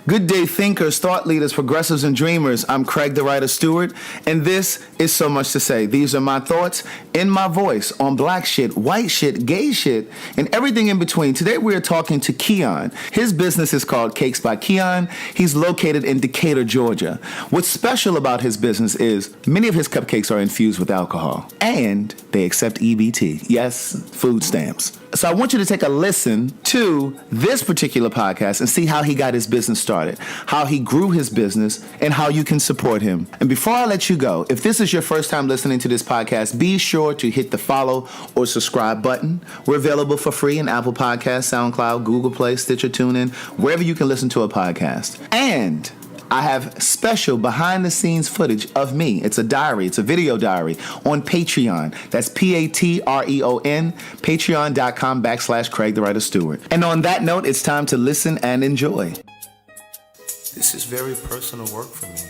Good day, thinkers, thought leaders, progressives, and dreamers. I'm Craig the Writer Stewart, and this is So Much to Say. These are my thoughts in my voice on black shit, white shit, gay shit, and everything in between. Today we are talking to Keon. His business is called Cakes by Keon. He's located in Decatur, Georgia. What's special about his business is many of his cupcakes are infused with alcohol, and they accept EBT. Yes, food stamps. So I want you to take a listen to this particular podcast and see how he got his business started, how he grew his business, and how you can support him. And before I let you go, if this is your first time listening to this podcast, be sure to hit the follow or subscribe button. We're available for free in Apple Podcasts, SoundCloud, Google Play, Stitcher, TuneIn, wherever you can listen to a podcast. And I have special behind-the-scenes footage of me. It's a diary. It's a video diary on Patreon. That's Patreon, patreon.com/Craig the Writer Stewart. And on that note, it's time to listen and enjoy. This is very personal work for me.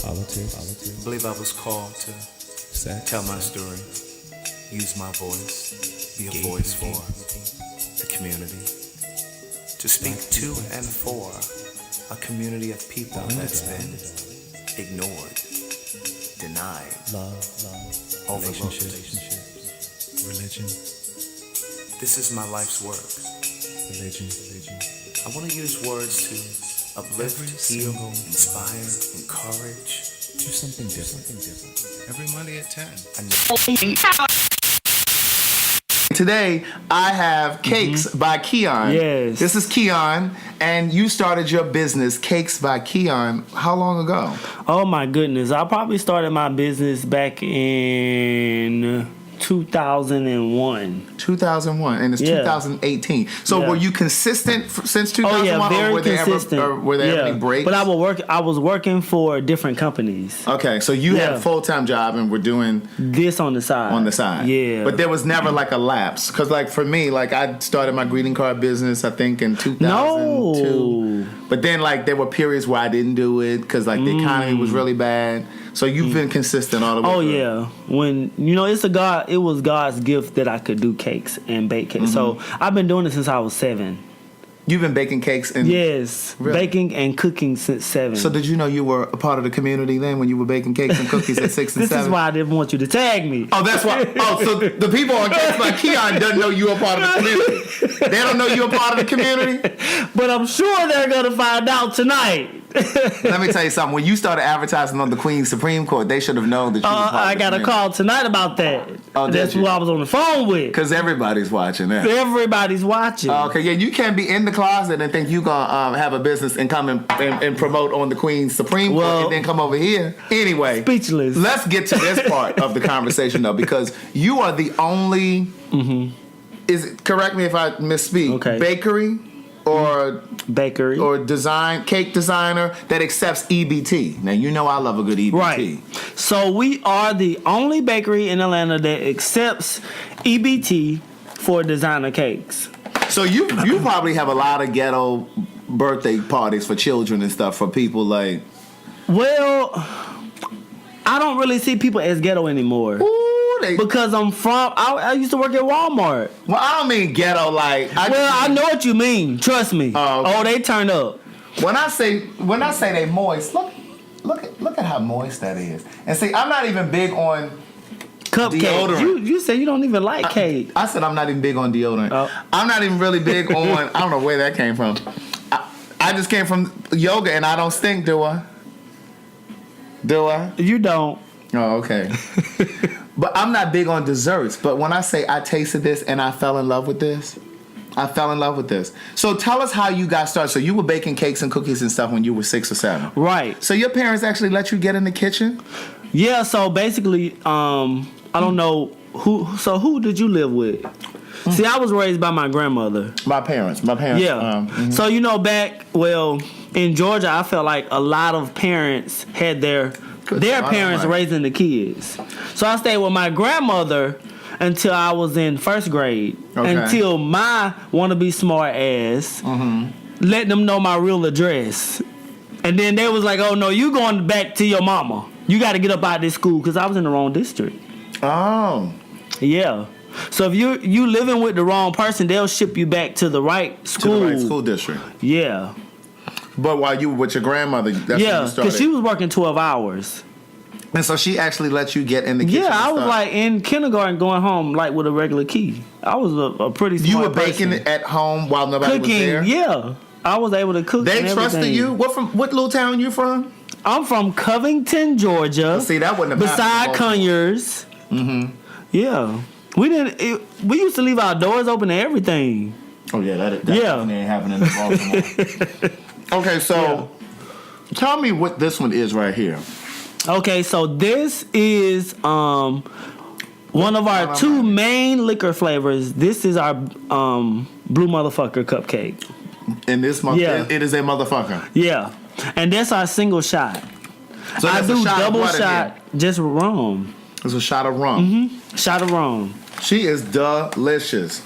Politics. I believe I was called to tell my story, use my voice, be a voice for the community, to speak to and for a community of people that's been ignored, denied, overlooked. Religion. This is my life's work. Religion. I want to use words to uplift, heal, inspire, encourage. Do something different. Every Monday at 10. Today, I have Cakes by Keon. Yes. This is Keon, and you started your business, Cakes by Keon, how long ago? Oh my goodness. I probably started my business back in 2001. 2001, and it's 2018. So were you consistent since 2001? Oh yeah, very or were consistent. Were there any breaks? But I was working for different companies. Okay, so you had a full-time job and were doing this on the side. Yeah. But there was never like a lapse. Because like for me, like I started my greeting card business, I think in 2002. No. But then like there were periods where I didn't do it because like the economy was really bad. So you've been consistent all the way through. Yeah. When it was God's gift that I could do cakes and bake cakes. So I've been doing it since I was 7. You've been baking cakes and yes, really? Baking and cooking since 7. So did you know you were a part of the community then when you were baking cakes and cookies at 6 and 7? This is why I didn't want you to tag me. Oh, that's why. Oh, so the people on Cakes by Keon doesn't know you a part of the community. They don't know you a part of the community. But I'm sure they're gonna find out tonight. Let me tell you something. When you started advertising on the Queen's Supreme Court, they should have known that you were part of the I got community. a call tonight about that. Oh, that's who I was on the phone with. Because everybody's watching that. Everybody's watching. Okay, yeah, you can't be in the closet and think you gonna have a business and come and promote on the Queen's Supreme Court and then come over here. Anyway, speechless. Let's get to this part of the conversation though, because you are the only. Correct me if I misspeak. Okay. Bakery or cake designer that accepts EBT. Now you know I love a good EBT. Right. So we are the only bakery in Atlanta that accepts EBT for designer cakes. So you probably have a lot of ghetto birthday parties for children and stuff for people like. Well, I don't really see people as ghetto anymore. Ooh, because I used to work at Walmart. Well, I don't mean ghetto like. I know what you mean. Trust me. Oh, okay. They turn up. When I say they moist, look at how moist that is. And see, I'm not even big on cupcakes. You said you don't even like cake. I said I'm not even big on deodorant. I'm not even really big on. I don't know where that came from. I just came from yoga and I don't stink, do I? Do I? You don't. Oh, okay. But I'm not big on desserts. But when I say I tasted this and I fell in love with this, I fell in love with this. So tell us how you got started. So you were baking cakes and cookies and stuff when you were 6 or 7. Right. So your parents actually let you get in the kitchen? Yeah, so basically, I don't know who did you live with? See, I was raised by my grandmother. My parents. Yeah. So, back, in Georgia, I felt like a lot of parents had their parents raising the kids. So I stayed with my grandmother until I was in 1st grade. Okay. Until my wannabe smart ass let them know my real address. And then they was like, oh no, you going back to your mama. You got to get up out of this school because I was in the wrong district. Oh. Yeah. So if you living with the wrong person, they'll ship you back to the right school. To the right school district. Yeah. But while you were with your grandmother, that's when Yeah, you started. because she was working 12 hours. And so she actually let you get in the kitchen. Yeah, I and was start- like in kindergarten going home like with a regular key. I was a pretty smart You were person. baking at home while nobody was there? Cooking, yeah. I was able to cook. They and trusted everything. you? What little town you from? I'm from Covington, Georgia. See, that wouldn't have beside happened in Baltimore. Conyers. Yeah, we used to leave our doors open to everything. Oh, yeah, that Yeah. definitely ain't happening in Baltimore. Okay, so tell me what this one is right here. Okay, so this is one of our two main liquor flavors. This is our blue motherfucker cupcake. And this Yeah. it is a motherfucker. Yeah, and that's our single shot. So I that's a do shot of double what in shot, just rum. It's a shot of rum. Shot of rum. She is delicious.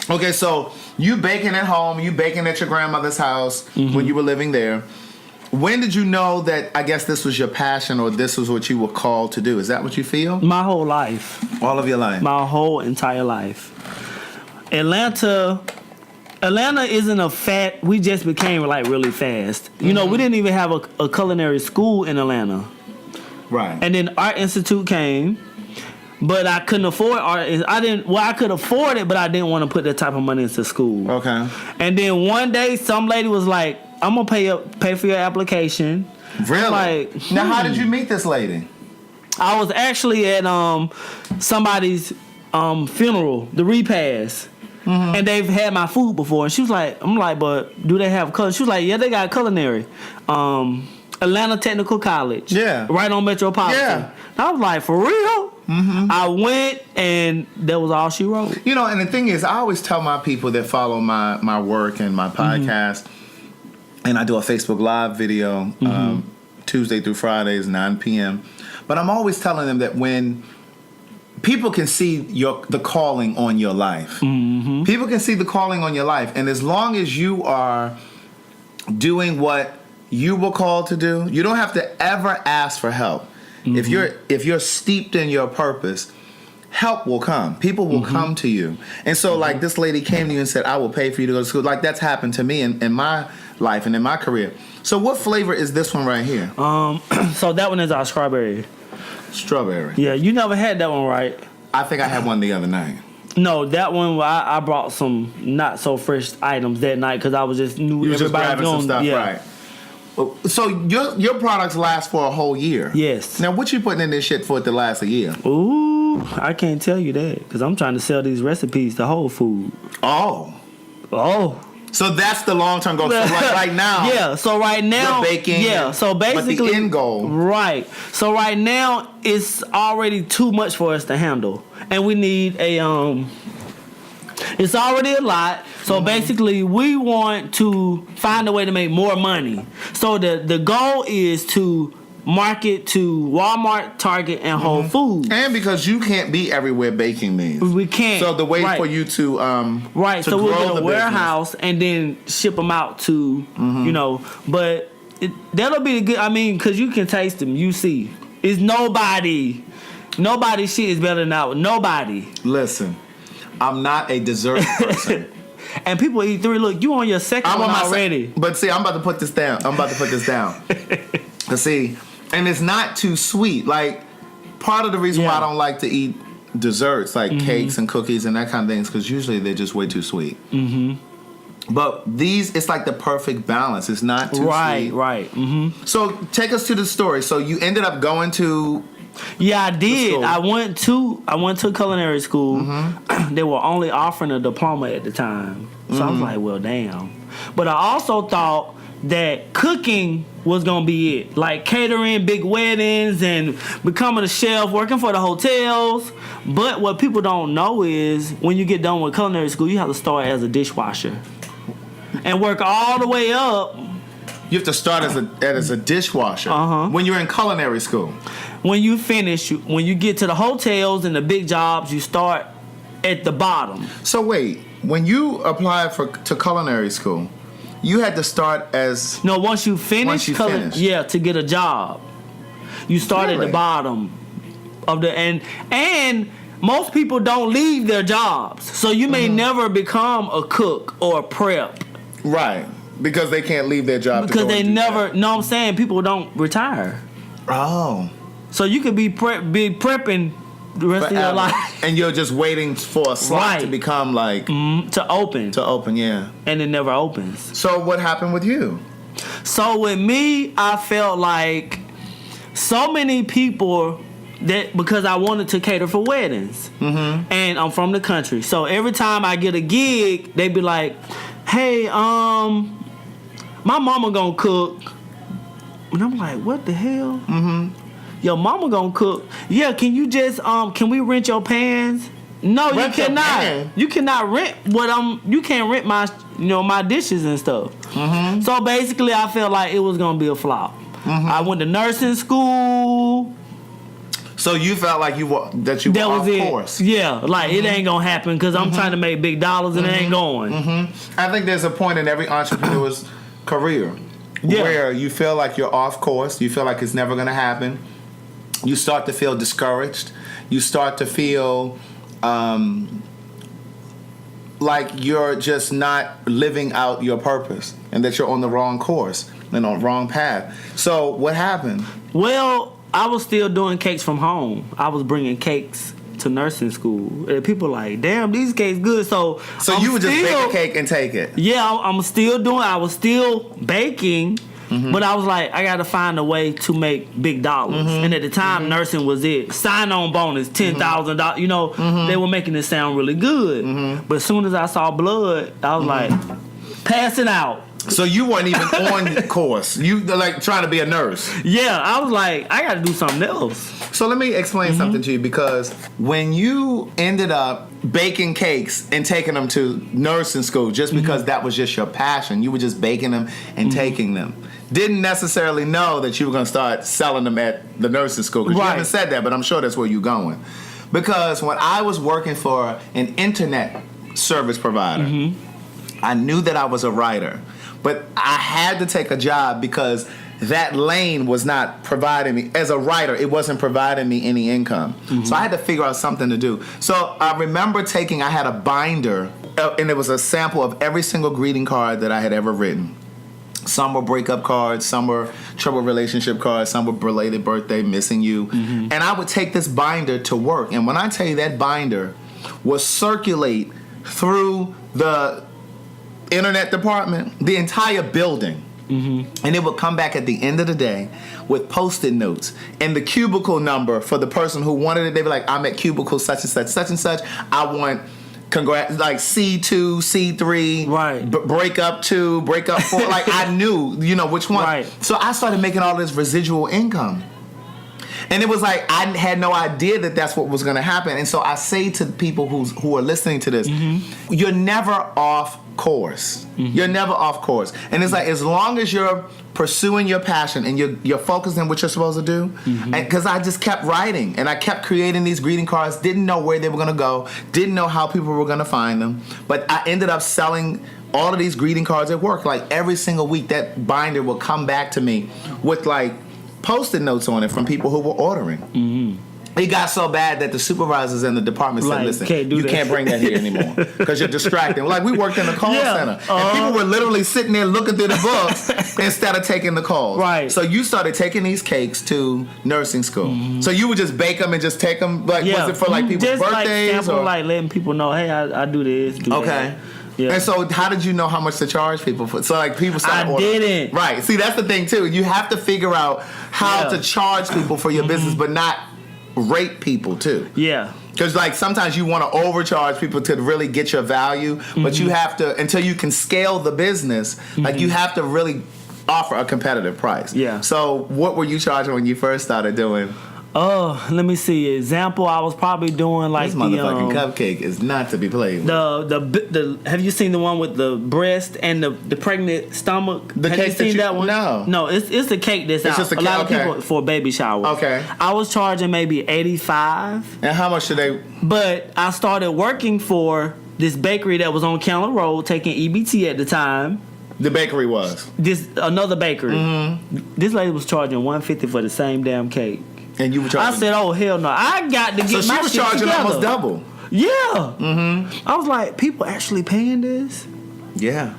Okay, so you baking at home, you baking at your grandmother's house when you were living there. When did you know that, I guess this was your passion or this was what you were called to do? Is that what you feel? My whole life. All of your life? My whole entire life. Atlanta isn't a fat. We just became like really fast. You know, we didn't even have a culinary school in Atlanta. Right. And then Art Institute came, but I couldn't afford art. I could afford it, but I didn't want to put that type of money into school. Okay. And then one day, some lady was like, "I'm gonna pay for your application." Really? Like, now, how did you meet this lady? I was actually at somebody's funeral, the repast. And they've had my food before, and she was like, "I'm like, but do they have culinary?" She was like, "Yeah, they got culinary, Atlanta Technical College, Yeah. right on Metropolitan." Yeah. I was like, "For real?" I went, and that was all she wrote. You know, and the thing is, I always tell my people that follow my work and my podcast, and I do a Facebook Live video Tuesday through Fridays, 9 p.m. But I'm always telling them that when people can see the calling on your life, people can see the calling on your life, and as long as you are doing what you were called to do, you don't have to ever ask for help. If you're steeped in your purpose, help will come. People will come to you. And so like this lady came to you and said, "I will pay for you to go to school." Like that's happened to me in my life and in my career. So what flavor is this one right here? So that one is our strawberry. Strawberry. Yeah, you never had that one, right? I think I had one the other night. No, that one I brought some not so fresh items that night because I was just knew You were just everybody grabbing some doing. stuff, Yeah. right? So your products last for a whole year. Yes. Now what you putting in this shit for it to last a year? Ooh, I can't tell you that because I'm trying to sell these recipes to Whole Food. Oh. Oh. So that's the long term goal. So like right now. Yeah, so right now. You're baking. Yeah, so basically. But the end goal. Right. So right now, it's already too much for us to handle. And we need it's already a lot. So basically, we want to find a way to make more money. So the goal is to market to Walmart, Target, and Whole Foods. And because you can't be everywhere baking these. We can't. So the way Right. for you to Right, to so we'll grow get the a warehouse and then ship them out to, but that'll be the good, because you can taste them, you see. It's nobody's shit is better than ours. Nobody. Listen, I'm not a dessert person. And people eat 3. Look, you on your second one already. But see, I'm about to put this down. But see, and it's not too sweet. Like, part of the reason why I don't like to eat desserts, like cakes and cookies and that kind of things, because usually they're just way too sweet. But these, it's like the perfect balance. It's not too sweet. Right. So take us to the story. So you ended up going to... Yeah, I did. school. I went to culinary school. They were only offering a diploma at the time. So I was like, well, damn. But I also thought that cooking was going to be it. Like catering big weddings and becoming a chef, working for the hotels. But what people don't know is when you get done with culinary school, you have to start as a dishwasher and work all the way up. You have to start as a dishwasher when you're in culinary school. When you finish, when you get to the hotels and the big jobs, you start at the bottom. So wait, when you applied to culinary school, you had to start as... No, once you finish, finished. yeah, to get a job, you start at Really? the bottom of the and most people don't leave their jobs, so you may never become a cook or a prep. Right. Because they can't leave their job. Because to go they and do never. that. No, I'm saying people don't retire. Oh. So you could be prepping the rest of your Forever. life And you're just waiting for a slot Right. to become like to open, to open. Yeah. and it never opens. So what happened with you? So with me, I felt like so many people that because I wanted to cater for weddings, and I'm from the country, so every time I get a gig, they be like, "Hey, my mama gonna cook," and I'm like, "What the hell? Your mama gonna cook? Yeah, can you just can we rent your pans?" No, Rent you your cannot. pan? You cannot rent you can't rent my my dishes and stuff. So basically, I felt like it was gonna be a flop. I went to nursing school. So you felt like you were off course. Yeah, like it ain't gonna happen because I'm trying to make big dollars and it ain't going. I think there's a point in every entrepreneur's career where you feel like you're off course. You feel like it's never gonna happen. You start to feel discouraged. You start to feel like you're just not living out your purpose and that you're on the wrong course and on the wrong path. So what happened? Well, I was still doing cakes from home. I was bringing cakes to nursing school. And people like, damn, these cakes good. So You would just bake a cake and take it. Yeah, I was still baking. But I was like, I got to find a way to make big dollars. And at the time, nursing was it. Sign-on bonus, $10,000. You know, they were making it sound really good. But as soon as I saw blood, I was like, passing out. So you weren't even on course. You like trying to be a nurse. Yeah, I was like, I got to do something else. So let me explain something to you, because when you ended up baking cakes and taking them to nursing school just because that was just your passion, you were just baking them and taking them. Didn't necessarily know that you were going to start selling them at the nursing school. Because you haven't said that, but I'm sure that's where you're going. Because when I was working for an internet service provider, I knew that I was a writer. But I had to take a job because that lane was not providing me, as a writer, it wasn't providing me any income. So I had to figure out something to do. So I remember I had a binder, and it was a sample of every single greeting card that I had ever written. Some were breakup cards, some were trouble relationship cards, some were belated birthday, missing you. And I would take this binder to work. And when I tell you that binder would circulate through the internet department, the entire building. And it would come back at the end of the day with Post-it notes and the cubicle number for the person who wanted it. They'd be like, I'm at cubicle such and such, such and such. I want like C2, C3, right? Breakup 2, breakup 4. Like I knew, which one. Right. So I started making all this residual income. And it was like I had no idea that that's what was going to happen. And so I say to people who are listening to this, you're never off course. You're never off course. And it's like as long as you're pursuing your passion and you're focused on what you're supposed to do. Because I just kept writing and I kept creating these greeting cards. Didn't know where they were going to go. Didn't know how people were going to find them. But I ended up selling all of these greeting cards at work. Like every single week, that binder would come back to me with like Post-it notes on it from people who were ordering. It got so bad that the supervisors in the department said, listen, you can't bring that here anymore because you're distracting. Like we worked in a call center and people were literally sitting there looking through the books instead of taking the calls. Right. So you started taking these cakes to nursing school. So you would just bake them and just take them, like was it for like people's just birthdays? Like sample, or? like letting people know, hey, I do this, do that. Yeah. And so how did you know how much to charge people for? So like people started ordering. Didn't. Right. See, that's the thing too. You have to figure out how to charge people for your business, but not rate people too. Yeah. Because like sometimes you want to overcharge people to really get your value, but you have to, until you can scale the business, like you have to really offer a competitive price. Yeah. So what were you charging when you first started doing? Oh, let me see. Example, I was probably doing like This motherfucking cupcake is not to be played with. The have you seen the one with the breast and the pregnant stomach? The have cake you seen that one? No, it's a cake that's out. just a lot cake, of people for a baby shower. Okay. I was charging maybe $85. And how much should they? But I started working for this bakery that was on County Road, taking EBT at the time. The bakery was Another bakery. This lady was charging $150 for the same damn cake. And you were charging. I said, "Oh hell no! I got to get my shit together." So she was charging almost double. Yeah. I was like, people actually paying this? Yeah.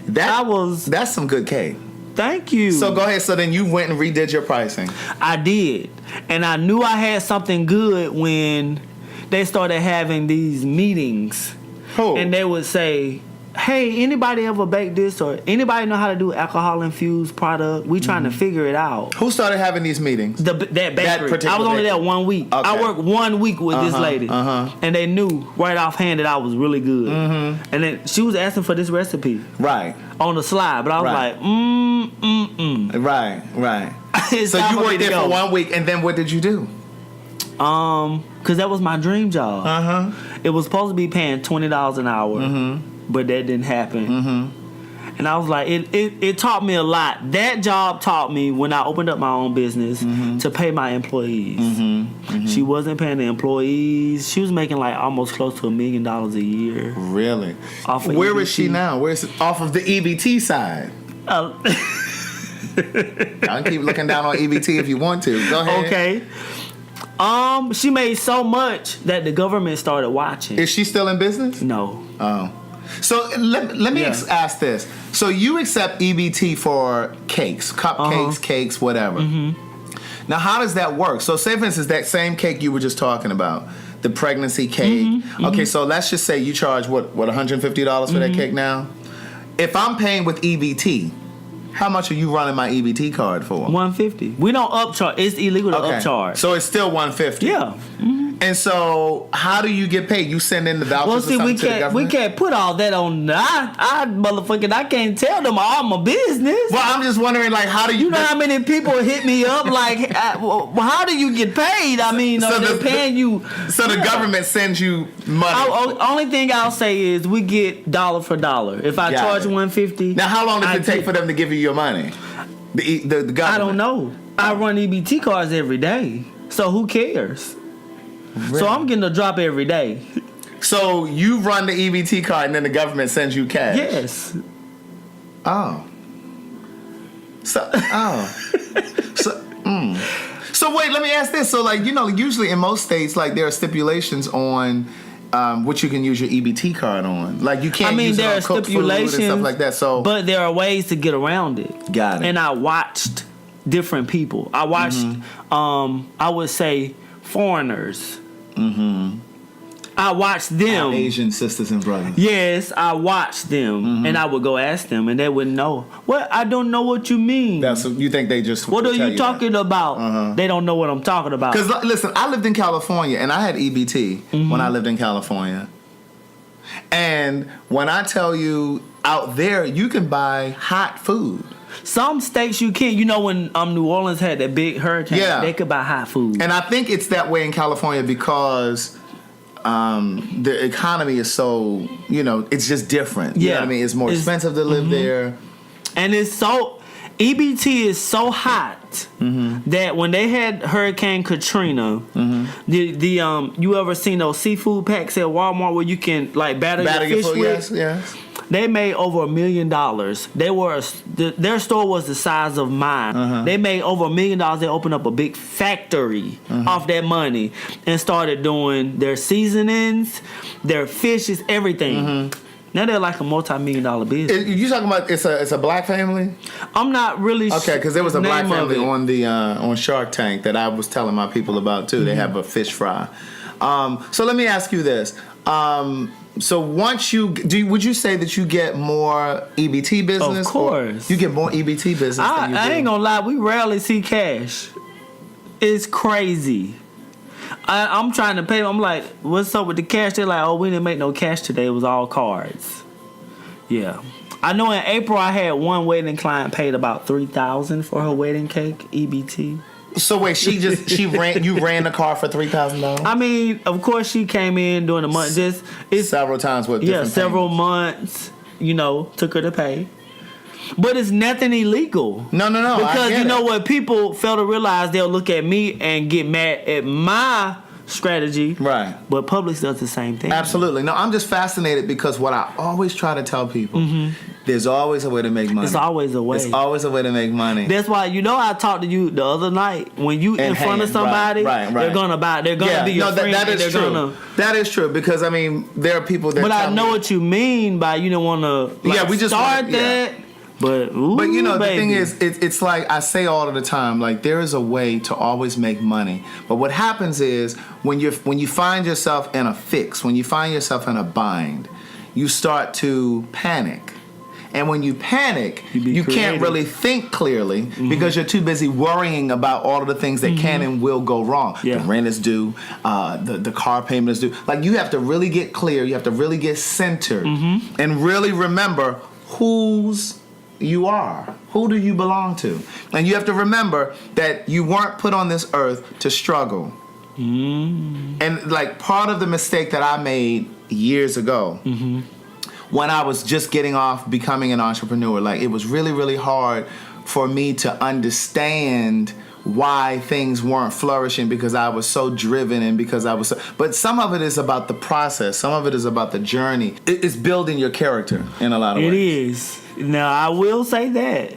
That's some good cake. Thank you. So go ahead. So then you went and redid your pricing. I did. And I knew I had something good when they started having these meetings. Who? And they would say, hey, anybody ever bake this, or anybody know how to do alcohol infused product? We trying to figure it out. Who started having these meetings? That bakery. I was only there 1 week. Okay. I worked 1 week with this lady, and they knew right offhand that I was really good. And then she was asking for this recipe, Right. on the slide, but I was like, Right. It's So time you for me worked to there for go. 1 week, and then what did you do? Because that was my dream job. It was supposed to be paying $20 an hour, but that didn't happen. And I was like, it taught me a lot. That job taught me when I opened up my own business to pay my employees. She wasn't paying the employees. She was making like almost close to $1 million a year. Really? Off of Where EBT. is she now? Where's off of the EBT side? I'll keep looking down on EBT if you want to. Go ahead. Okay. She made so much that the government started watching. Is she still in business? No. Oh. So let me Yeah. ask this. So you accept EBT for cakes, cupcakes, cakes, whatever. Now, how does that work? So say, for instance, that same cake you were just talking about, the pregnancy cake. Okay, so let's just say you charge, what $150 for that cake now? If I'm paying with EBT, how much are you running my EBT card for? $150. We don't upcharge. It's illegal to upcharge. So it's still $150. Yeah. And so, how do you get paid? You send in the vouchers Well, or see, something to the government? we can't put all that on. I motherfucking, I can't tell them all my business. Well, I'm just wondering, like, how do you? You know how many people hit me up? Like, well, how do you get paid? I mean, they're paying you. So the government sends you money. Only thing I'll say is we get dollar for dollar. If I Got charge it. $150, Now, how long does it take for them to give you your money? The government. I don't know. I run EBT cards every day, so who cares? Really? So I'm getting a drop every day. So you run the EBT card, and then the government sends you cash. Yes. Oh. So So wait, let me ask this. So like, usually in most states, like there are stipulations on what you can use your EBT card on. Like you can't use it there on are cooked food and stipulations stuff like that. So but there are ways to get around it. Got it. And I watched different people. I watched I would say foreigners. I watched them. our Asian sisters and brothers. Yes, I watched them, and I would go ask them, and they wouldn't know. What? I don't know what you mean. You think they just What are tell you talking about? They don't know what I'm talking about. Because listen, I lived in California and I had EBT when I lived in California. And when I tell you out there, you can buy hot food. Some states you can't. You know when New Orleans had that big hurricane, they could buy hot food. And I think it's that way in California because the economy is so, it's just different. You know what I mean? It's more expensive to live there. And it's so, EBT is so hot that when they had Hurricane Katrina, you ever seen those seafood packs at Walmart where you can like batter your fish food, with? Yes. They made over $1 million. Their store was the size of mine. They made over $1 million. They opened up a big factory off that money and started doing their seasonings, their fishes, everything. Now they're like a multi-million-dollar business. You talking about it's a black family? I'm not really Okay, because there was a black name of family it. on the on Shark Tank that I was telling my people about too. They have a fish fry. So let me ask you this. So once would you say that you get more EBT business? Of course. Or you get more EBT business than you do? I ain't gonna lie, we rarely see cash. It's crazy. I'm trying to pay. I'm like, what's up with the cash? They're like, oh, we didn't make no cash today. It was all cards. Yeah. I know in April I had one wedding client paid about $3,000 for her wedding cake, EBT. So wait, you ran the car for $3,000? I mean, of course she came in during the month. It's several times with different several payments. months. Took her to pay. But it's nothing illegal. No. Because I get it. what people fail to realize, they'll look at me and get mad at my strategy. Right. But Publix does the same thing. Absolutely. No, I'm just fascinated because what I always try to tell people There's always a way to make money. It's always a way. It's always a way to make money. That's why I talked to you the other night. When you in front of somebody, right. they're gonna be your friend. That is true. That is true because I mean there are people that. But I know what you mean by you don't want to. We just start that. But you know, baby. the thing is, it's like I say all of the time, like there is a way to always make money. But what happens is when you find yourself in a fix, when you find yourself in a bind, you start to panic. And when you panic, you can't really think clearly because you're too busy worrying about all of the things that can and will go wrong. Yeah. The rent is due, the car payment is due. Like you have to really get clear, you have to really get centered and really remember whose you are. Who do you belong to? And you have to remember that you weren't put on this earth to struggle. And like part of the mistake that I made years ago when I was just getting off becoming an entrepreneur, like it was really, really hard for me to understand why things weren't flourishing because I was so driven and because I was so, but some of it is about the process. Some of it is about the journey. It's building your character in a lot of ways. It is. Now, I will say that.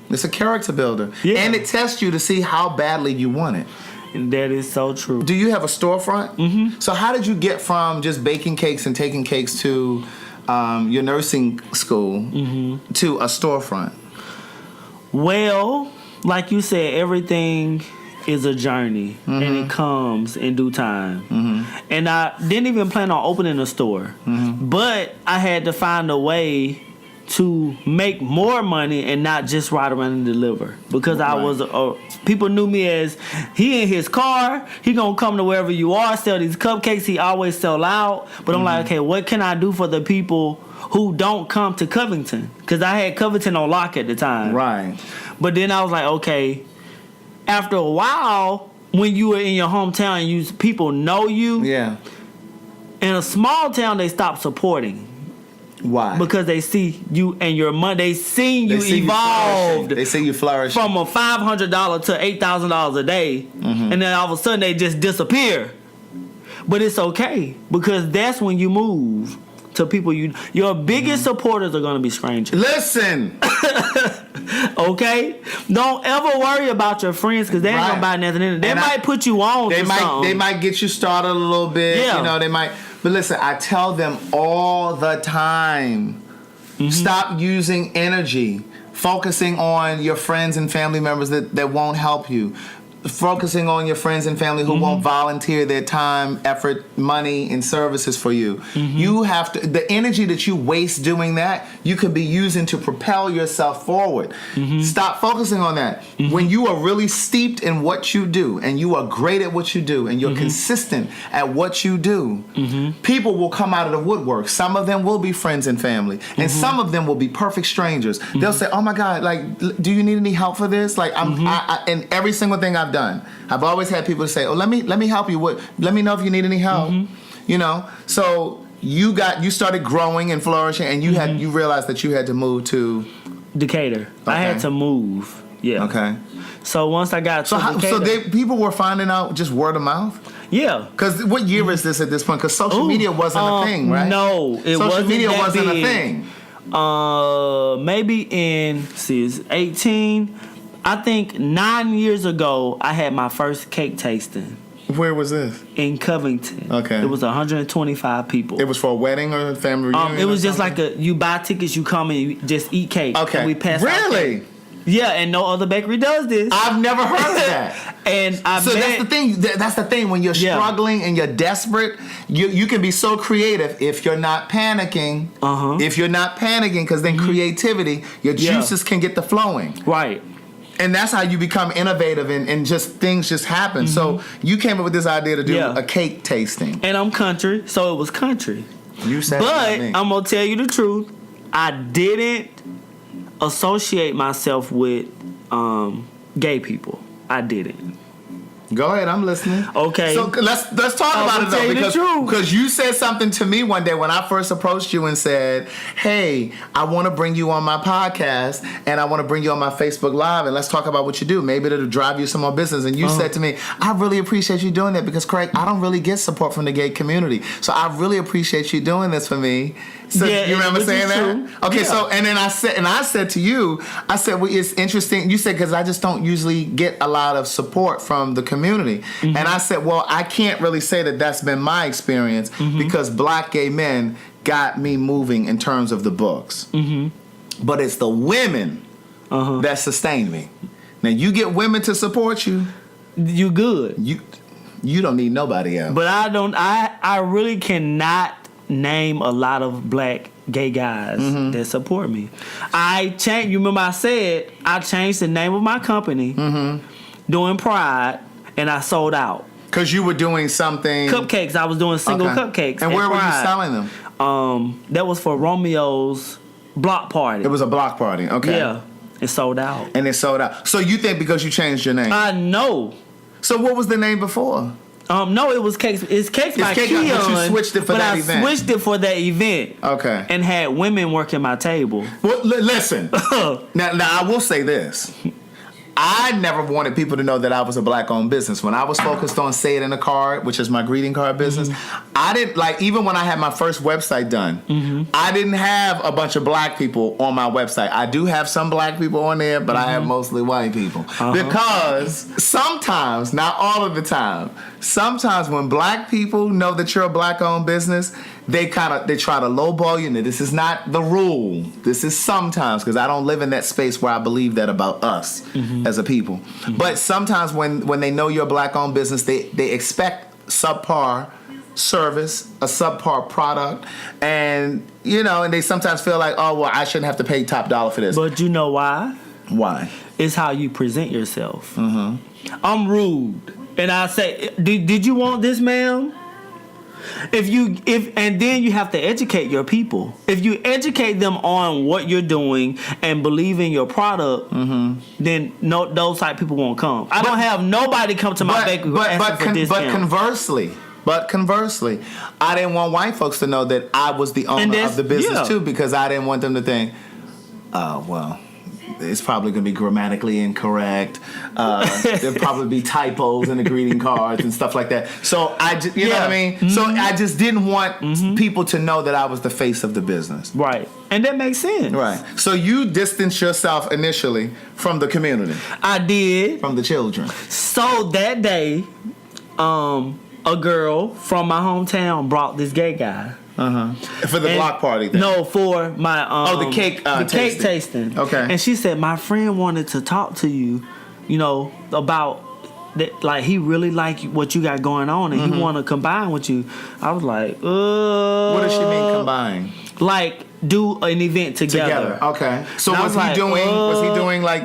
It's a character builder. Yeah. And it tests you to see how badly you want it. And that is so true. Do you have a storefront? So how did you get from just baking cakes and taking cakes to your nursing school to a storefront? Well, like you said, everything is a journey, and it comes in due time. And I didn't even plan on opening a store, but I had to find a way to make more money and not just ride around and deliver because I was people knew me as he in his car, he gonna come to wherever you are, sell these cupcakes, he always sell out. But I'm like, okay, what can I do for the people who don't come to Covington? Because I had Covington on lock at the time. Right. But then I was like, okay, after a while, when you were in your hometown and people know you, Yeah. in a small town they stop supporting. Why? Because they see you and your money. They seen you evolved. They see you flourishing. From a $500 to $8,000 a day, and then all of a sudden they just disappear. But it's okay because that's when you move to people your biggest supporters are gonna be strangers. Listen. Okay, don't ever worry about your friends because they ain't gonna buy nothing in it. They might put you on. They something. might get you started a little bit. Yeah. You know, they might. But listen, I tell them all the time, stop using energy, focusing on your friends and family members that won't help you. Focusing on your friends and family who won't volunteer their time, effort, money, and services for you. You have to, the energy that you waste doing that, you could be using to propel yourself forward. Stop focusing on that. When you are really steeped in what you do, and you are great at what you do, and you're consistent at what you do, people will come out of the woodwork. Some of them will be friends and family, and some of them will be perfect strangers. They'll say, "Oh my God, like, do you need any help for this?" Like, and every single thing I've done, I've always had people say, "Oh, let me help you. Let me know if you need any help." You know, so you started growing and flourishing, and you realized that you had to move to Decatur. I had to move. Yeah. Okay. So once I got to Decatur, people were finding out just word of mouth. Yeah. Because what year is this at this point? Because social media wasn't a thing, right? No, social media wasn't big. a thing. Maybe it's 18. I think 9 years ago, I had my first cake tasting. Where was this? In Covington. Okay. It was 125 people. It was for a wedding or a family reunion? It was just like you buy tickets, you come and you just eat cake. Okay. And we pass out Really? cake. Yeah, and no other bakery does this. I've never heard of that. And that's the thing. That's the thing. When you're struggling and you're desperate, you can be so creative if you're not panicking. If you're not panicking, because then creativity, your juices can get the flowing. Right. And that's how you become innovative and just things just happen. So you came up with this idea to do a cake tasting. And I'm country, so it was country. You said But it, I'm going to tell you the truth. I didn't associate myself with gay people. I didn't. Go ahead, I'm listening. Okay. So let's talk about it tell you the truth. because you said something to me one day when I first approached you and said, "Hey, I want to bring you on my podcast and I want to bring you on my Facebook Live and let's talk about what you do. Maybe it'll drive you some more business." And you said to me, "I really appreciate you doing that because Craig, I don't really get support from the gay community, so I really appreciate you doing this for me." So Yeah, you remember which saying is that? true. Okay, Yeah. so and then I said to you, I said, well, it's interesting. You said because I just don't usually get a lot of support from the community, and I said, well, I can't really say that that's been my experience because black gay men got me moving in terms of the books, but it's the women that sustain me. Now you get women to support you, You good. you don't need nobody else. But I really cannot name a lot of black gay guys that support me. You remember I said I changed the name of my company doing Pride and I sold out. Because you were doing something. Cupcakes. I was doing single Okay. cupcakes. And at where were you Pride. selling them? That was for Romeo's block party. It was a block party. Okay. Yeah. It sold out. And it sold out. So you think because you changed your name? I know. So what was the name before? No, it was Cakes. It's Cakes by Cake, Keon. but you switched it for that event. I switched it for that event. Okay. And had women working my table. Well, listen. now I will say this. I never wanted people to know that I was a black-owned business. When I was focused on Say It in a Card, which is my greeting card business, I didn't, like, even when I had my first website done, I didn't have a bunch of black people on my website. I do have some black people on there, but I have mostly white people. Because sometimes, not all of the time, sometimes when black people know that you're a black-owned business, they try to lowball you. Now, this is not the rule. This is sometimes, because I don't live in that space where I believe that about us as a people. But sometimes when they know you're a black-owned business, they expect subpar service, a subpar product, and and they sometimes feel like, oh well, I shouldn't have to pay top dollar for this. But you know why? Why? It's how you present yourself. I'm rude, and I say, "Did you want this, ma'am?" And then you have to educate your people. If you educate them on what you're doing and believe in your product, then those type of people won't come. I don't have nobody come to my bakery asking for discount. But conversely, I didn't want white folks to know that I was the owner of the business too, because I didn't want them to think, oh well, it's probably going to be grammatically incorrect. There'll probably be typos in the greeting cards and stuff like that. So you know what I mean? So I just didn't want people to know that I was the face of the business. Right. And that makes sense. Right. So you distanced yourself initially from the community. I did. From the children. So that day, a girl from my hometown brought this gay guy. For the block party thing. No, for my the cake cake tasting. Okay. And she said my friend wanted to talk to you, about that. Like he really like what you got going on, and he want to combine with you. I was like, What does she mean combine? Like do an event together. Okay. So And was he doing like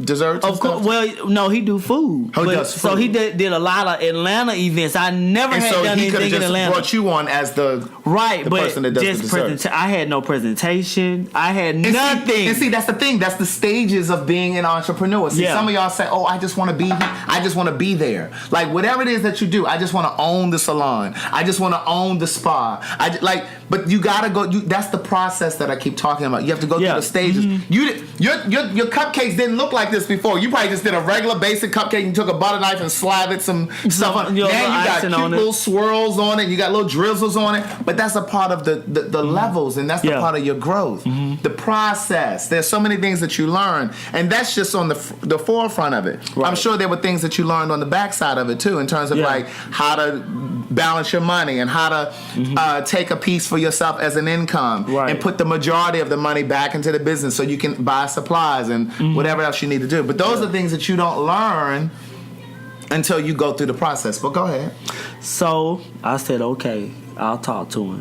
desserts? Of course. Well, no, he do food. Oh, he does So food. he did a lot of Atlanta events. I never And had so done he could have anything in just Atlanta. brought you on as the But person that does just the desserts. I had no presentation. I had nothing. And see, that's the thing. That's the stages of being an entrepreneur. See, some of y'all say, "Oh, I just want to be. I just want to be there." Like whatever it is that you do, I just want to own the salon. I just want to own the spa. But you gotta go. That's the process that I keep talking about. You have to go through the stages. Your cupcakes didn't look like this before. You probably just did a regular basic cupcake and took a butter knife and slathered some stuff on. Now you got cute little swirls on it. You got little drizzles on it. But that's a part of the levels, and that's the part of your growth. The process. There's so many things that you learn, and that's just on the forefront of it. Right. I'm sure there were things that you learned on the backside of it too, in terms of like how to balance your money and how to take a piece for yourself as an income and put the majority of the money back into the business so you can buy supplies and whatever else you need to do. But those are things that you don't learn until you go through the process. But go ahead. So I said, okay, I'll talk to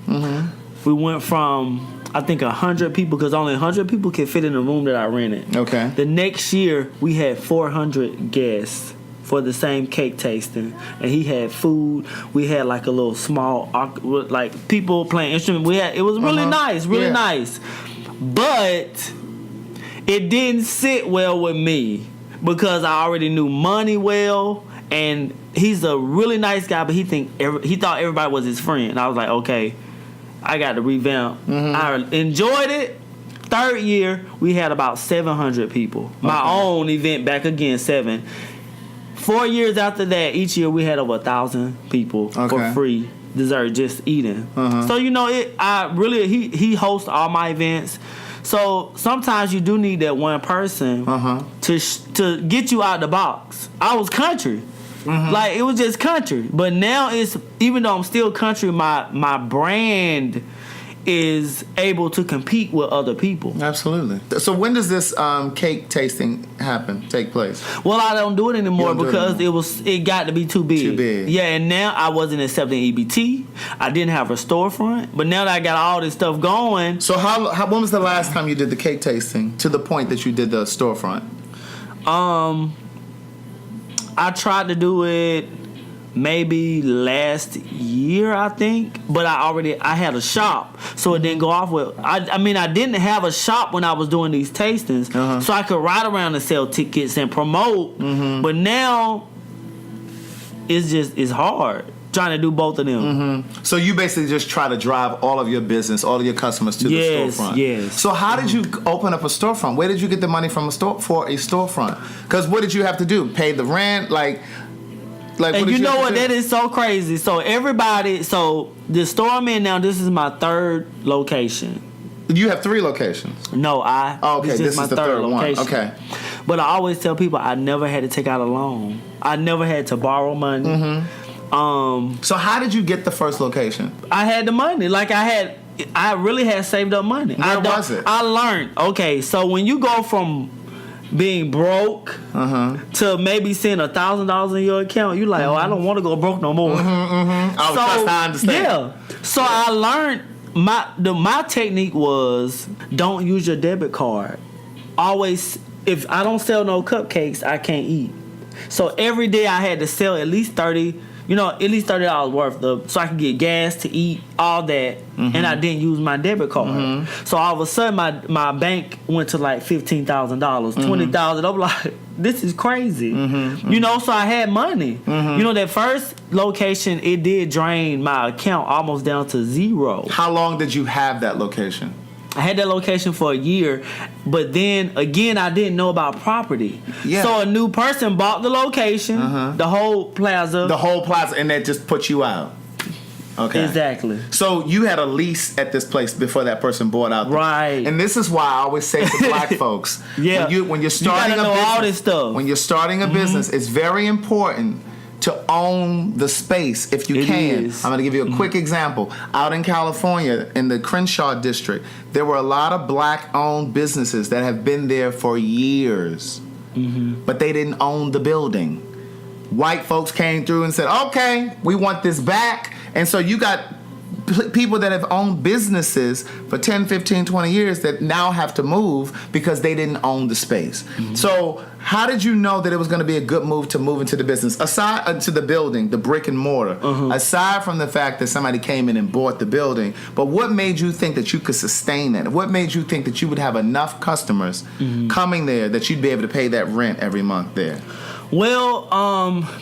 him. We went from, I think, 100 people, because only 100 people could fit in the room that I rented. Okay. The next year, we had 400 guests for the same cake tasting, and he had food. We had like a little small, like people playing instruments. It was really nice, nice. But it didn't sit well with me because I already knew money well, and he's a really nice guy, but he thought everybody was his friend. I was like, okay, I got to revamp. I enjoyed it. Third year, we had about 700 people. My own event back again, 7. 4 years after that, each year we had over 1,000 people for free dessert, just eating. So he hosts all my events. So sometimes you do need that one person to get you out the box. I was country. Like, it was just country. But now it's, even though I'm still country, my brand is able to compete with other people. Absolutely. So when does this cake tasting take place? Well, I don't do it anymore because it got to be too big. Too big. Yeah, and now I wasn't accepting EBT. I didn't have a storefront. But now that I got all this stuff going. So when was the last time you did the cake tasting to the point that you did the storefront? I tried to do it maybe last year, I think, but I had a shop, so it didn't go off with. I mean, I didn't have a shop when I was doing these tastings, so I could ride around and sell tickets and promote. But now it's hard trying to do both of them. So you basically just try to drive all of your business, all of your customers to the storefront. Yes. So how did you open up a storefront? Where did you get the money from for a storefront? Because what did you have to do? Pay the rent, like and you know what? That is so crazy. So the store I'm in now, this is my 3rd location. You have 3 locations. No, this is my the third location. one. Okay. But I always tell people I never had to take out a loan. I never had to borrow money. So how did you get the first location? I had the money. I really had saved up money. Where was it? I learned. Okay, so when you go from being broke to maybe seeing $1,000 in your account, you like, I don't want to go broke no more. I understand. Yeah. So I learned my technique was don't use your debit card. Always, if I don't sell no cupcakes, I can't eat. So every day I had to sell at least $30 worth so I could get gas to eat, all that, and I didn't use my debit card. So all of a sudden my bank went to like $15,000, $20,000. I'm like, this is crazy. So I had money. That first location, it did drain my account almost down to 0. How long did you have that location? I had that location for a year, but then again, I didn't know about property. Yeah. So a new person bought the location, the whole plaza, and that just put you out. Okay. Exactly. So you had a lease at this place before that person bought out. Right. And this is why I always say to black folks, when you're starting a business, all this stuff. When you're starting a business, it's very important to own the space if you can. Is. I'm going to give you a quick example. Out in California, in the Crenshaw district, there were a lot of black-owned businesses that have been there for years, but they didn't own the building. White folks came through and said, okay, we want this back. And so you got people that have owned businesses for 10, 15, 20 years that now have to move because they didn't own the space. So how did you know that it was going to be a good move to move into the business? Aside to the building, the brick and mortar, aside from the fact that somebody came in and bought the building, but what made you think that you could sustain that? What made you think that you would have enough customers coming there that you'd be able to pay that rent every month there? Well,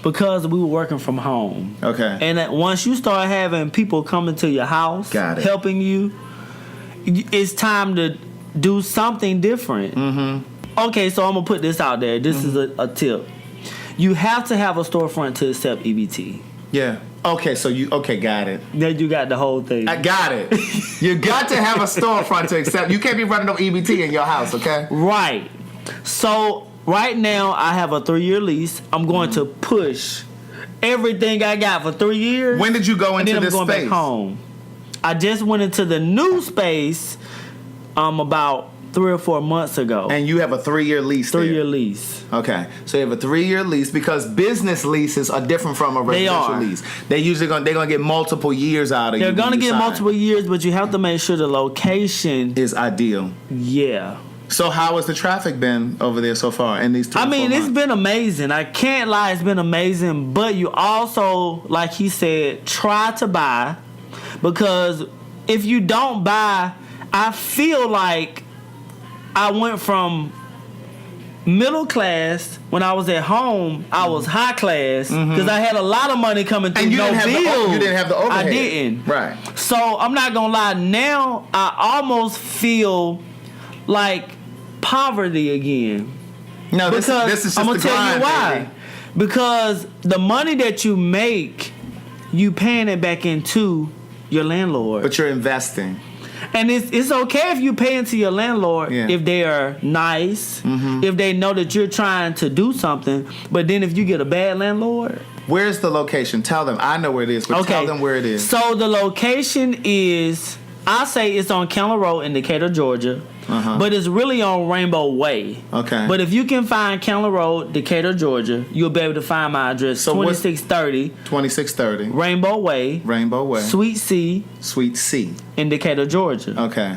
because we were working from home. Okay. And that once you start having people coming to your house, helping you, it's time to do something different. Okay, so I'm going to put this out there. This is a tip. You have to have a storefront to accept EBT. Yeah. Okay, so got it. Then you got the whole thing. I got it. You got to have a storefront to accept. You can't be running no EBT in your house, okay? Right. So right now, I have a 3-year lease. I'm going to push everything I got for 3 years. When did you go into this space? And then I'm going back home. I just went into the new space about 3 or 4 months ago. And you have a 3-year lease. 3-year lease. Okay, so you have a 3-year lease because business leases are different from a residential lease. They're gonna get multiple years out of you. They're gonna get multiple years, but you have to make sure the location is ideal. Yeah. So how has the traffic been over there so far in these 2 months? It's been amazing. I can't lie, it's been amazing. But you also, like he said, try to buy, because if you don't buy, I feel like I went from middle class. When I was at home, I was high class because I had a lot of money coming through. And you no didn't have bills. you didn't have the overhead. I didn't. Right. So I'm not gonna lie. Now I almost feel like poverty again. No, this Because is just I'm gonna the tell grind, you why. baby. Because the money that you make, you paying it back into your landlord. But you're investing. And it's okay if you pay into your landlord if they are nice, if they know that you're trying to do something. But then if you get a bad landlord. Where's the location? Tell them. I know where it is, but tell them where it is. So the location is, I say it's on Keller Road in Decatur, Georgia. But it's really on Rainbow Way. Okay. But if you can find Keller Road, Decatur, Georgia, you'll be able to find my address. So 2630 2630 Rainbow Way. Rainbow Way. Suite C. Suite C. In Decatur, Georgia. Okay.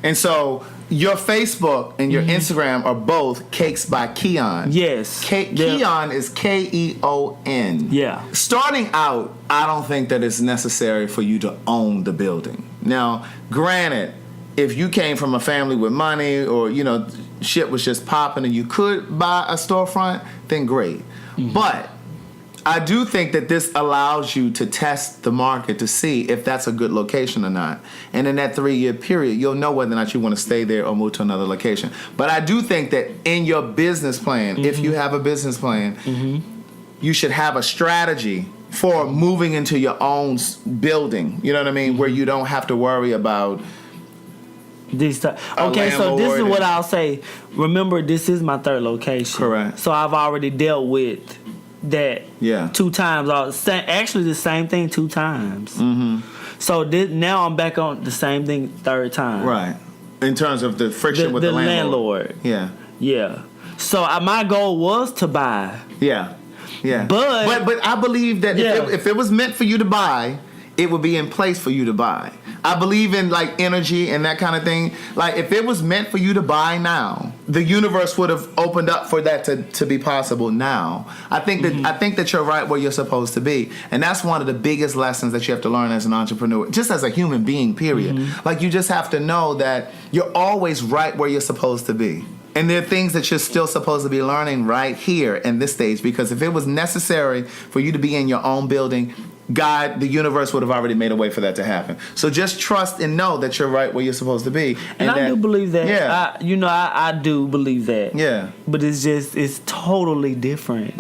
And so your Facebook and your Instagram are both Cakes by Keon. Yes. Keon is Keon. Yeah. Starting out, I don't think that it's necessary for you to own the building. Now, granted, if you came from a family with money or, shit was just popping and you could buy a storefront, then great. But I do think that this allows you to test the market to see if that's a good location or not. And in that 3-year period, you'll know whether or not you want to stay there or move to another location. But I do think that in your business plan, if you have a business plan, you should have a strategy for moving into your own building. You know what I mean? Where you don't have to worry about Okay, so this is what I'll say. Remember, this is my third location. Correct. So I've already dealt with that 2 times. Actually, the same thing 2 times. So now I'm back on the same thing 3rd time. Right. In terms of the friction with the landlord. Yeah. Yeah. So my goal was to buy. Yeah. Yeah. But I believe that if it was meant for you to buy, it would be in place for you to buy. I believe in like energy and that kind of thing. Like if it was meant for you to buy now, the universe would have opened up for that to be possible now. I think that you're right where you're supposed to be. And that's one of the biggest lessons that you have to learn as an entrepreneur, just as a human being, period. Like you just have to know that you're always right where you're supposed to be. And there are things that you're still supposed to be learning right here in this stage, because if it was necessary for you to be in your own building, God, the universe would have already made a way for that to happen. So just trust and know that you're right where you're supposed to be. And I do believe that. Yeah. I do believe that. Yeah. But it's totally different.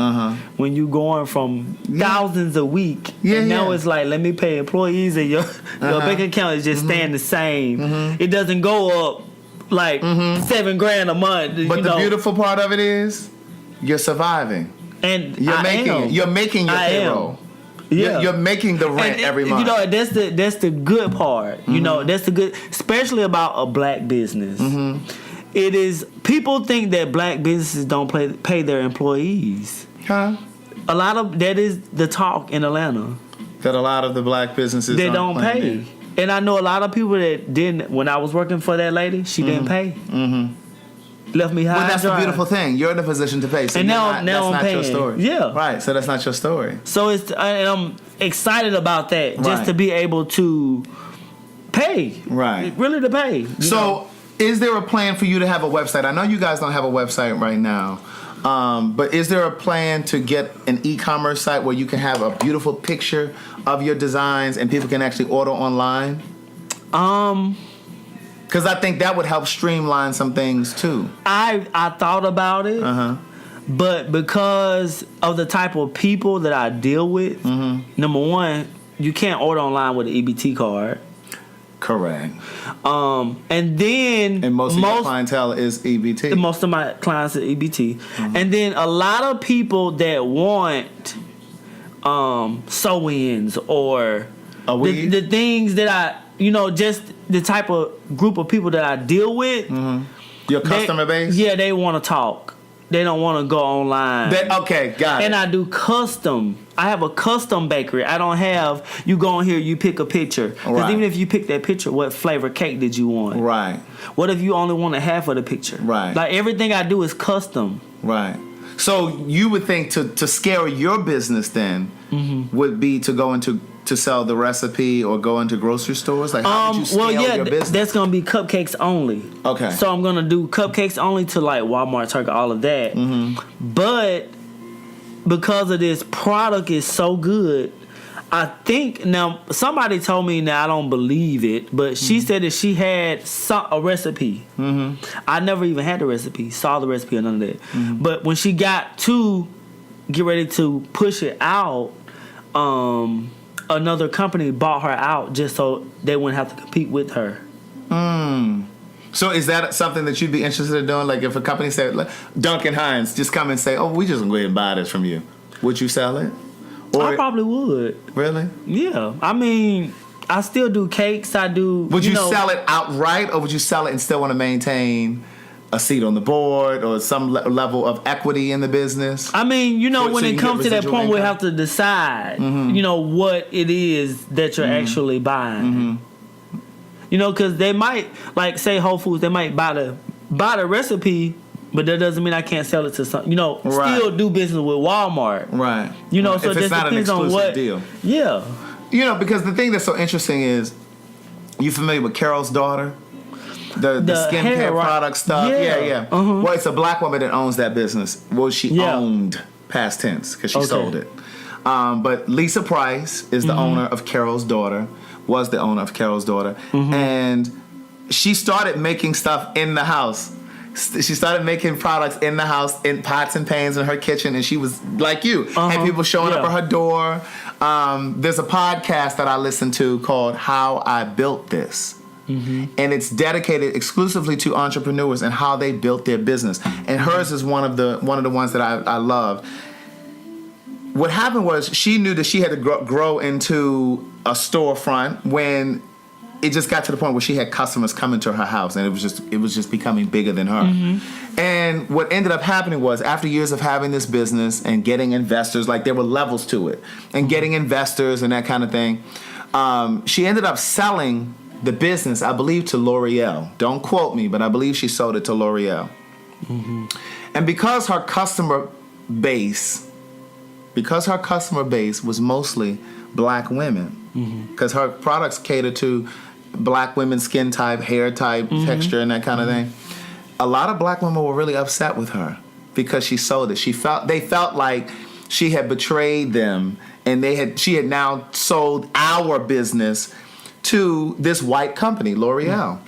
When you're going from thousands a week, and now it's like, let me pay employees and your bank account is just staying the same. It doesn't go up like $7,000 a month. But the beautiful part of it is you're surviving. And you're making your payroll. Yeah, you're making the rent every month. That's the good part. That's the good, especially about a black business. It is, people think that black businesses don't pay their employees. Huh? A lot of that is the talk in Atlanta. That a lot of the black businesses they don't pay. And I know a lot of people that didn't. When I was working for that lady, she didn't pay. Left me high. Well, that's dry. the beautiful thing. You're in a position to pay. So and now that's I'm not paying. your story. Yeah. Right. So that's not your story. So and I'm excited about that, just to be able to pay. Right. Really to pay. So is there a plan for you to have a website? I know you guys don't have a website right now. But is there a plan to get an e-commerce site where you can have a beautiful picture of your designs and people can actually order online? Because I think that would help streamline some things too. I thought about it, but because of the type of people that I deal with, number one, you can't order online with an EBT card. Correct. And then most of your clientele is EBT. Most of my clients are EBT. And then a lot of people that want sew-ins or the things that I, just the type of group of people that I deal with. Your customer base? Yeah, they want to talk. They don't want to go online. Okay, got it. And I do custom. I have a custom bakery. I don't have, you go in here, you pick a picture. Because even if you pick that picture, what flavor cake did you want? Right. What if you only want a half of the picture? Right. Like everything I do is custom. Right. So you would think to scale your business then would be to go into to sell the recipe or go into grocery stores? Like, how did you scale your business? That's gonna be cupcakes only. Okay. So I'm gonna do cupcakes only to like Walmart, Target, all of that. But because of this product is so good, I think now somebody told me, now I don't believe it, but she said that she had a recipe. I never even had the recipe, saw the recipe or none of that. But when she got to get ready to push it out, another company bought her out just so they wouldn't have to compete with her. So is that something that you'd be interested in doing? Like if a company said, like Duncan Hines, just come and say, "Oh, we just gonna go ahead and buy this from you," would you sell it? Or I probably would. Really? Yeah. I mean, I still do cakes. I do. Would you sell it outright, or would you sell it and still want to maintain a seat on the board or some level of equity in the business? I mean, So when you it get comes to that residual point, we income? have to decide, what it is that you're actually buying. Because they might, like, say Whole Foods, they might buy the recipe, but that doesn't mean I can't sell it to some. Right. Still do business with Walmart. Right. So if it it's just not an depends on exclusive what deal. Yeah. Because the thing that's so interesting is, you familiar with Carol's daughter? The skincare hair, right? product stuff? Yeah. Well, it's a black woman that owns that business. Well, she owned, past tense, because she sold it. But Lisa Price is the owner of Carol's daughter, was the owner of Carol's daughter. And she started making stuff in the house. She started making products in the house, in pots and pans in her kitchen, and she was like you, had people showing up at her door. There's a podcast that I listen to called How I Built This. And it's dedicated exclusively to entrepreneurs and how they built their business. And hers is one of the ones that I love. What happened was she knew that she had to grow into a storefront when it just got to the point where she had customers coming to her house, and it was just becoming bigger than her. And what ended up happening was, after years of having this business and getting investors, like there were levels to it, and getting investors and that kind of thing, she ended up selling the business, I believe, to L'Oreal. Don't quote me, but I believe she sold it to L'Oreal. And because her customer base was mostly black women, because her products cater to black women's skin type, hair type, texture, and that kind of thing, a lot of black women were really upset with her because she sold it. They felt like she had betrayed them, and she had now sold our business to this white company, L'Oreal.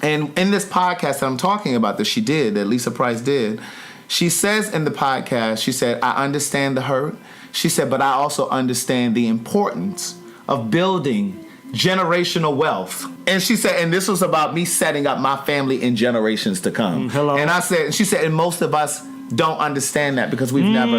And in this podcast that I'm talking about that Lisa Price did, she says in the podcast, she said, "I understand the hurt." She said, "But I also understand the importance of building generational wealth." And she said, and this was about me setting up my family in generations to come. And she said, and most of us don't understand that because we've never.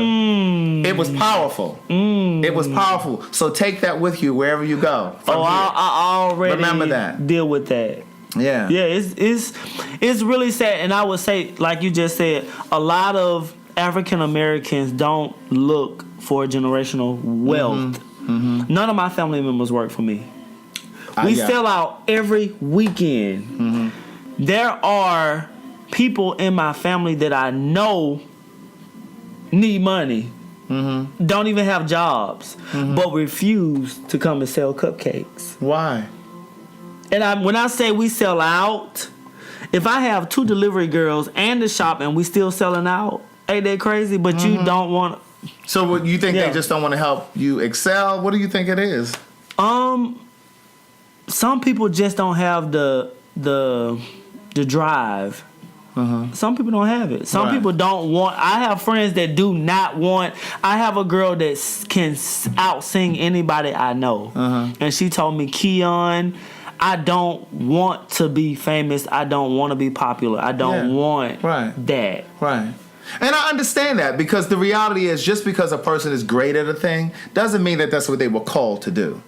It was powerful. It was powerful. So take that with you wherever you go. I already remember that. Deal with that. Yeah. Yeah, it's really sad. And I would say, like you just said, a lot of African Americans don't look for generational wealth. None of my family members work for me. We sell out every weekend. There are people in my family that I know need money, don't even have jobs, but refuse to come and sell cupcakes. Why? And when I say we sell out, if I have 2 delivery girls and the shop and we still selling out, ain't that crazy? But you don't want. So what you think they just don't want to help you excel? What do you think it is? Some people just don't have the drive. Some people don't have it. Some people don't want. I have friends that do not want. I have a girl that can out-sing anybody I know. And she told me, "Keon, I don't want to be famous. I don't want to be popular. I don't want that." Right. And I understand that, because the reality is, just because a person is great at a thing doesn't mean that that's what they were called to do.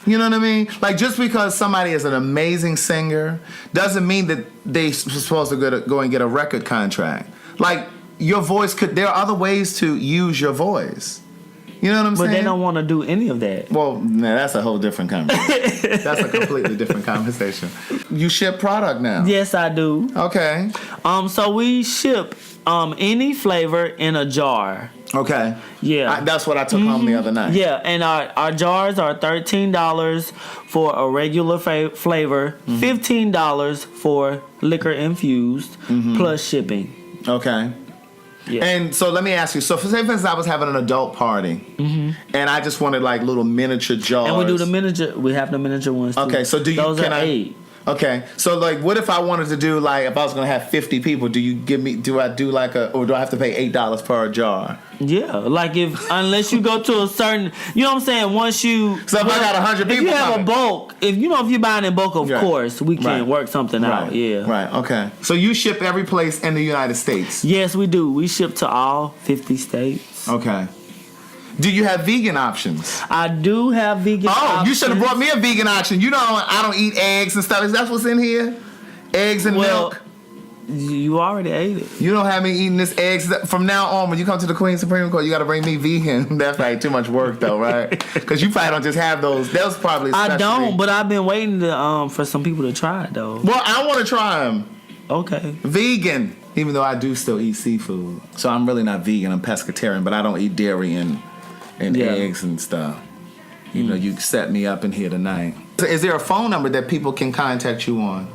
You know what I mean? Like, just because somebody is an amazing singer doesn't mean that they're supposed to go and get a record contract. Like, your voice there are other ways to use your voice. You know what I'm saying? But they don't want to do any of that. Well, that's a whole different conversation. That's a completely different conversation. You ship product now? Yes, I do. Okay. So we ship any flavor in a jar. Okay. Yeah. That's what I took home the other night. Yeah, and our jars are $13 for a regular flavor, $15 for liquor infused, plus shipping. Okay. Yeah. And so let me ask you. So, for instance, I was having an adult party, and I just wanted like little miniature jars. And we do the miniature. We have the miniature ones too. Okay, so those are 8. Okay, so like, what if I wanted to do like, if I was gonna have 50 people, do I do like or do I have to pay $8 per jar? Yeah, like unless you go to a certain, you know what I'm saying. Once you, so if I got 100 people, if you have coming, a bulk, if you're buying in bulk, of course we can work something out. Yeah, right. Okay, so you ship every place in the United States? Yes, we do. We ship to all 50 states. Okay. Do you have vegan options? I do have vegan options. You should have brought me a vegan option. You know I don't eat eggs and stuff. Is that what's in here? Eggs and milk? You already ate it. You don't have me eating this eggs. From now on, when you come to the Queen Supreme Court, you got to bring me vegan. That's like too much work, though, right? Because you probably don't just have those. Those probably. I don't, but I've been waiting to for some people to try it, though. Well, I want to try them. Okay. Vegan, even though I do still eat seafood, so I'm really not vegan. I'm pescatarian, but I don't eat dairy and eggs and stuff. You know, you set me up in here tonight. Is there a phone number that people can contact you on?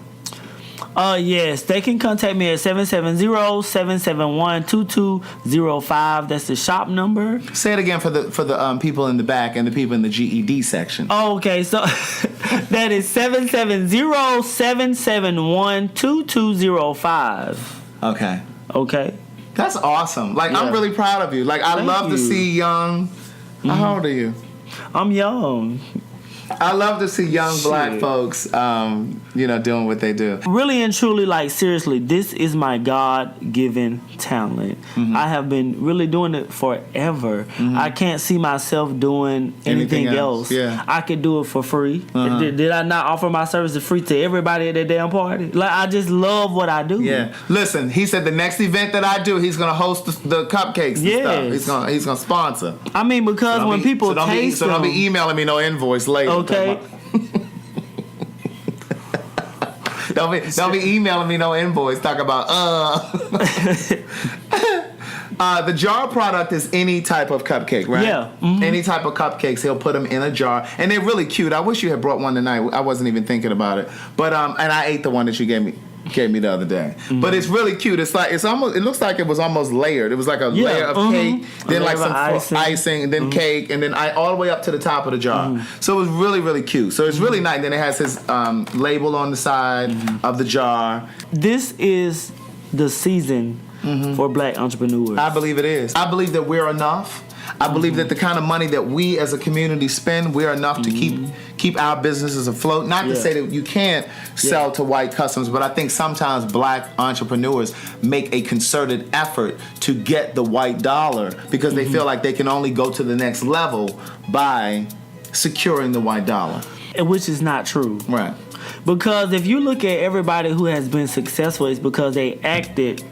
Yes, they can contact me at 770-771-2205. That's the shop number. Say it again for the people in the back and the people in the GED section. Oh, okay, so that is 770-771-2205. Okay. Okay. That's awesome. Like, I'm really proud of you. Like, I love to see young. How old are you? I'm young. I love to see young black folks, doing what they do. Really and truly, like, seriously, this is my God-given talent. I have been really doing it forever. I can't see myself doing anything else. Yeah. I could do it for free. Did I not offer my services free to everybody at that damn party? Like, I just love what I do. Yeah. Listen, he said the next event that I do, he's gonna host the cupcakes and stuff. He's gonna sponsor. I mean, because when people taste them, don't be emailing me no invoice later. Okay. Don't be emailing me no invoice. Talk about the jar product is any type of cupcake, right? Yeah. Any type of cupcakes, he'll put them in a jar, and they're really cute. I wish you had brought one tonight. I wasn't even thinking about it, but and I ate the one that you gave me the other day. But it's really cute. It looks like it was almost layered. It was like a layer of cake, then like some icing, and then cake, and then all the way up to the top of the jar. So it was really, really cute. So it's really nice. Then it has his label on the side of the jar. This is the season for black entrepreneurs. I believe it is. I believe that we're enough. I believe that the kind of money that we as a community spend, we're enough to keep our businesses afloat. Not to say that you can't sell to white customers, but I think sometimes black entrepreneurs make a concerted effort to get the white dollar because they feel like they can only go to the next level by securing the white dollar. Which is not true. Right. Because if you look at everybody who has been successful, it's because they acted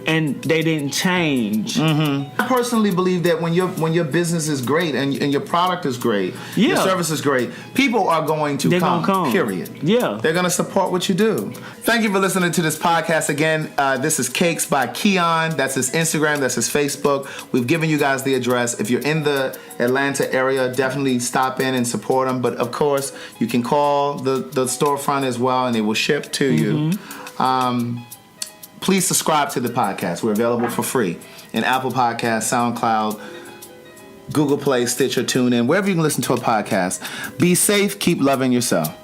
and they didn't change. I personally believe that when your business is great and your product is great, your service is great, people are going to come. Period. Yeah. They're going to support what you do. Thank you for listening to this podcast again. This is Cakes by Keon. That's his Instagram. That's his Facebook. We've given you guys the address. If you're in the Atlanta area, definitely stop in and support them. But of course, you can call the storefront as well, and they will ship to you. Please subscribe to the podcast. We're available for free in Apple Podcasts, SoundCloud, Google Play, Stitcher, TuneIn, wherever you can listen to a podcast. Be safe. Keep loving yourself.